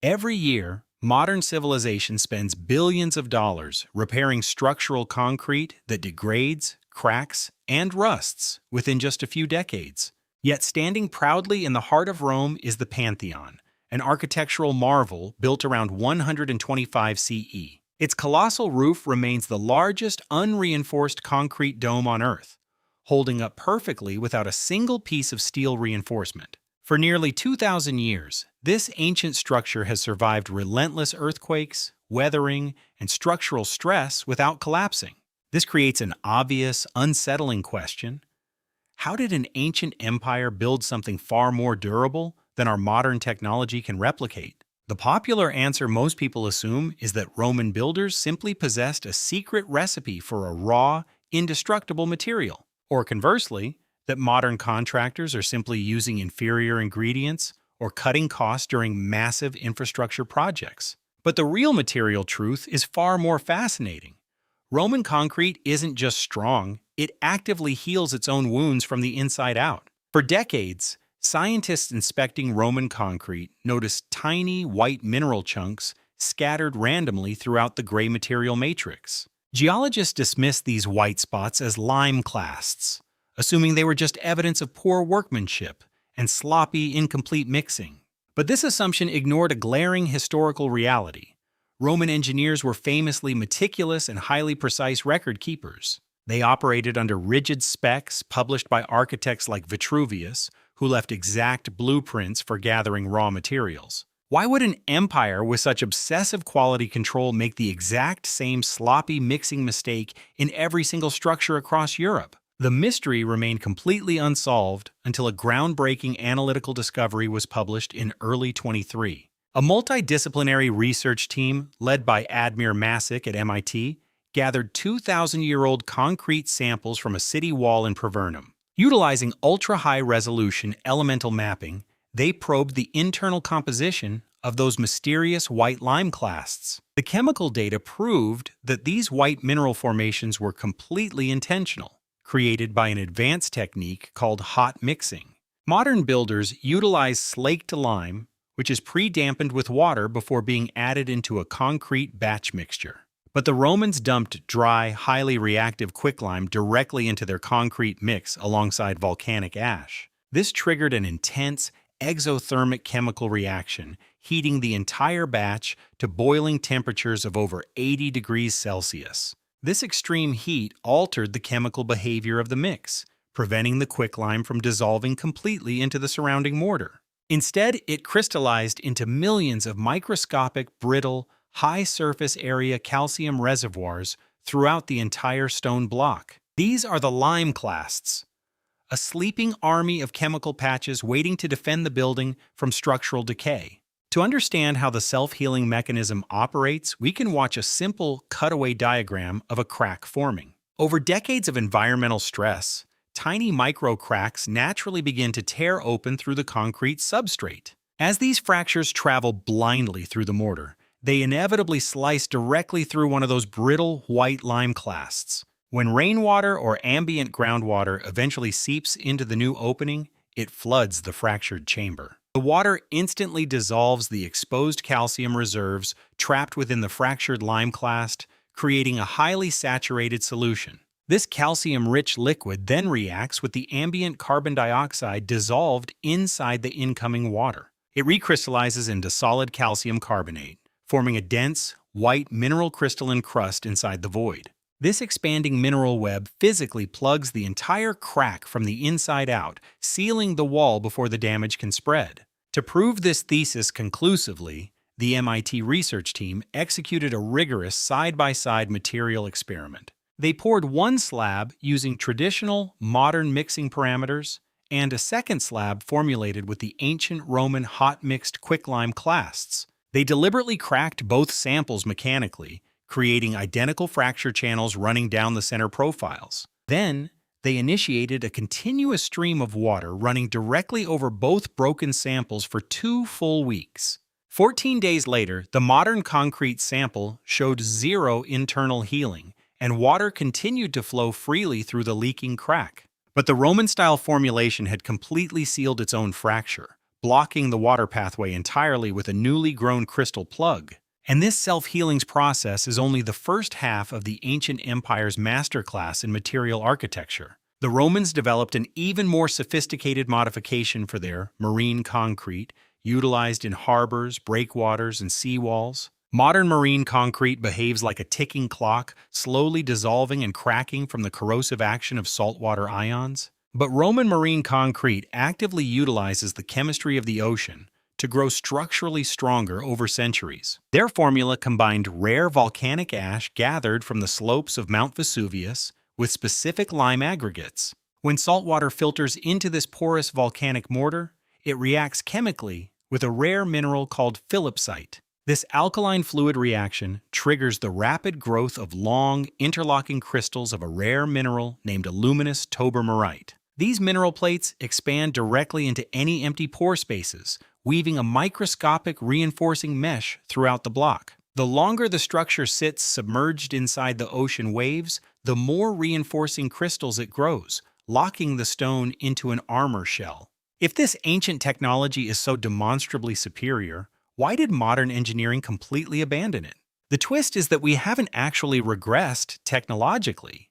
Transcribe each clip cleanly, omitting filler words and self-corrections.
Every year, modern civilization spends billions of dollars repairing structural concrete that degrades, cracks, and rusts within just a few decades. Yet standing proudly in the heart of Rome is the Pantheon, an architectural marvel built around 125 CE. Its colossal roof remains the largest unreinforced concrete dome on Earth, holding up perfectly without a single piece of steel reinforcement. For nearly 2,000 years, this ancient structure has survived relentless earthquakes, weathering, and structural stress without collapsing. This creates an obvious, unsettling question. How did an ancient empire build something far more durable than our modern technology can replicate? The popular answer most people assume is that Roman builders simply possessed a secret recipe for a raw, indestructible material. Or conversely, that modern contractors are simply using inferior ingredients or cutting costs during massive infrastructure projects. But the real material truth is far more fascinating. Roman concrete isn't just strong, it actively heals its own wounds from the inside out. For decades, scientists inspecting Roman concrete noticed tiny white mineral chunks scattered randomly throughout the gray material matrix. Geologists dismissed these white spots as lime clasts, assuming they were just evidence of poor workmanship and sloppy, incomplete mixing. But this assumption ignored a glaring historical reality. Roman engineers were famously meticulous and highly precise record keepers. They operated under rigid specs published by architects like Vitruvius, who left exact blueprints for gathering raw materials. Why would an empire with such obsessive quality control make the exact same sloppy mixing mistake in every single structure across Europe? The mystery remained completely unsolved until a groundbreaking analytical discovery was published in early 23. A multidisciplinary research team led by Admir Masick at MIT gathered 2,000-year-old concrete samples from a city wall in Privernum. Utilizing ultra-high-resolution elemental mapping, they probed the internal composition of those mysterious white lime clasts. The chemical data proved that these white mineral formations were completely intentional, created by an advanced technique called hot mixing. Modern builders utilize slaked lime, which is pre-dampened with water before being added into a concrete batch mixture. But the Romans dumped dry, highly reactive quicklime directly into their concrete mix alongside volcanic ash. This triggered an intense, exothermic chemical reaction, heating the entire batch to boiling temperatures of over 80 degrees Celsius. This extreme heat altered the chemical behavior of the mix, preventing the quicklime from dissolving completely into the surrounding mortar. Instead, it crystallized into millions of microscopic, brittle, high-surface area calcium reservoirs throughout the entire stone block. These are the lime clasts, a sleeping army of chemical patches waiting to defend the building from structural decay. To understand how the self-healing mechanism operates, we can watch a simple cutaway diagram of a crack forming. Over decades of environmental stress, tiny micro-cracks naturally begin to tear open through the concrete substrate. As these fractures travel blindly through the mortar, they inevitably slice directly through one of those brittle white lime clasts. When rainwater or ambient groundwater eventually seeps into the new opening, it floods the fractured chamber. The water instantly dissolves the exposed calcium reserves trapped within the fractured lime clast, creating a highly saturated solution. This calcium-rich liquid then reacts with the ambient carbon dioxide dissolved inside the incoming water. It recrystallizes into solid calcium carbonate, forming a dense, white mineral crystalline crust inside the void. This expanding mineral web physically plugs the entire crack from the inside out, sealing the wall before the damage can spread. To prove this thesis conclusively, the MIT research team executed a rigorous side-by-side material experiment. They poured one slab using traditional, modern mixing parameters and a second slab formulated with the ancient Roman hot-mixed quicklime clasts. They deliberately cracked both samples mechanically, creating identical fracture channels running down the center profiles. Then, they initiated a continuous stream of water running directly over both broken samples for 2 full weeks. 14 days later, the modern concrete sample showed zero internal healing, and water continued to flow freely through the leaking crack. But the Roman-style formulation had completely sealed its own fracture, blocking the water pathway entirely with a newly grown crystal plug. And this self-healing process is only the first half of the ancient empire's masterclass in material architecture. The Romans developed an even more sophisticated modification for their marine concrete, utilized in harbors, breakwaters, and seawalls. Modern marine concrete behaves like a ticking clock, slowly dissolving and cracking from the corrosive action of saltwater ions. But Roman marine concrete actively utilizes the chemistry of the ocean to grow structurally stronger over centuries. Their formula combined rare volcanic ash gathered from the slopes of Mount Vesuvius with specific lime aggregates. When saltwater filters into this porous volcanic mortar, it reacts chemically with a rare mineral called philipsite. This alkaline fluid reaction triggers the rapid growth of long, interlocking crystals of a rare mineral named aluminous tobermarite. These mineral plates expand directly into any empty pore spaces, weaving a microscopic reinforcing mesh throughout the block. The longer the structure sits submerged inside the ocean waves, the more reinforcing crystals it grows, locking the stone into an armor shell. If this ancient technology is so demonstrably superior, why did modern engineering completely abandon it? The twist is that we haven't actually regressed technologically.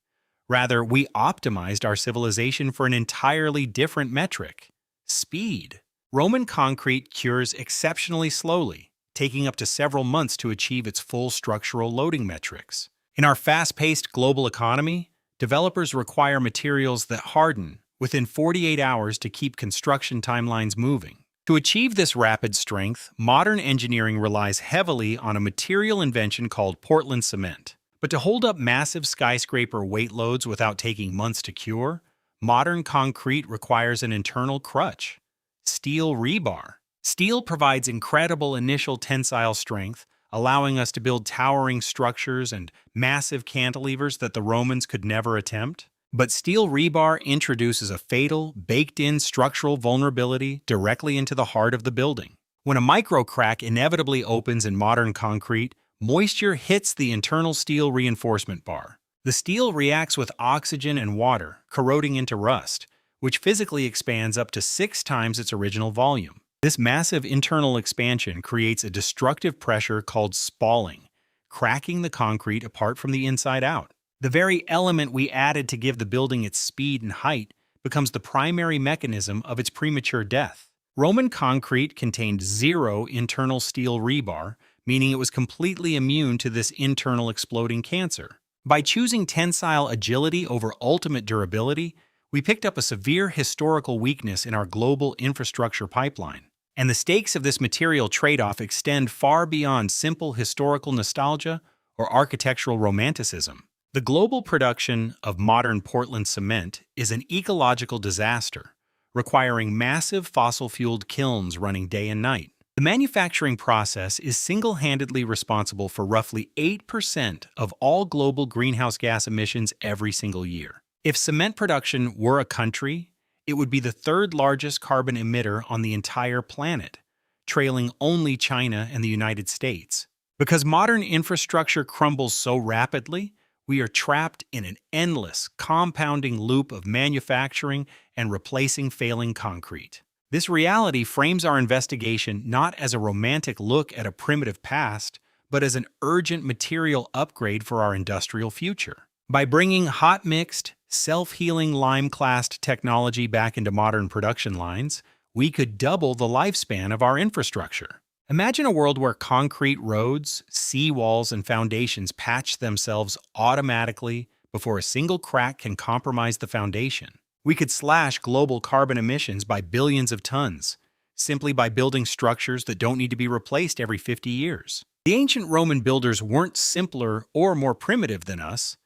Rather, we optimized our civilization for an entirely different metric: speed. Roman concrete cures exceptionally slowly, taking up to several months to achieve its full structural loading metrics. In our fast-paced global economy, developers require materials that harden within 48 hours to keep construction timelines moving. To achieve this rapid strength, modern engineering relies heavily on a material invention called Portland cement. But to hold up massive skyscraper weight loads without taking months to cure, modern concrete requires an internal crutch: steel rebar. Steel provides incredible initial tensile strength, allowing us to build towering structures and massive cantilevers that the Romans could never attempt. But steel rebar introduces a fatal, baked-in structural vulnerability directly into the heart of the building. When a micro crack inevitably opens in modern concrete, moisture hits the internal steel reinforcement bar. The steel reacts with oxygen and water, corroding into rust, which physically expands up to 6 times its original volume. This massive internal expansion creates a destructive pressure called spalling, cracking the concrete apart from the inside out. The very element we added to give the building its speed and height becomes the primary mechanism of its premature death. Roman concrete contained 0 internal steel rebar, meaning it was completely immune to this internal exploding cancer. By choosing tensile agility over ultimate durability, we picked up a severe historical weakness in our global infrastructure pipeline. And the stakes of this material trade-off extend far beyond simple historical nostalgia or architectural romanticism. The global production of modern Portland cement is an ecological disaster, requiring massive fossil-fueled kilns running day and night. The manufacturing process is single-handedly responsible for roughly 8% of all global greenhouse gas emissions every single year. If cement production were a country, it would be the 3rd largest carbon emitter on the entire planet, trailing only China and the United States. Because modern infrastructure crumbles so rapidly, we are trapped in an endless, compounding loop of manufacturing and replacing failing concrete. This reality frames our investigation not as a romantic look at a primitive past, but as an urgent material upgrade for our industrial future. By bringing hot-mixed, self-healing lime-classed technology back into modern production lines, we could double the lifespan of our infrastructure. Imagine a world where concrete roads, seawalls, and foundations patch themselves automatically before a single crack can compromise the foundation. We could slash global carbon emissions by billions of tons, simply by building structures that don't need to be replaced every 50 years. The ancient Roman builders weren't simpler or more primitive than us.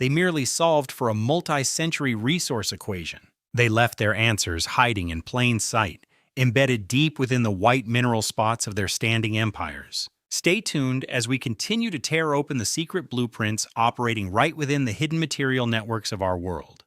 They merely solved for a multi-century resource equation. They left their answers hiding in plain sight, embedded deep within the white mineral spots of their standing empires. Stay tuned as we continue to tear open the secret blueprints operating right within the hidden material networks of our world.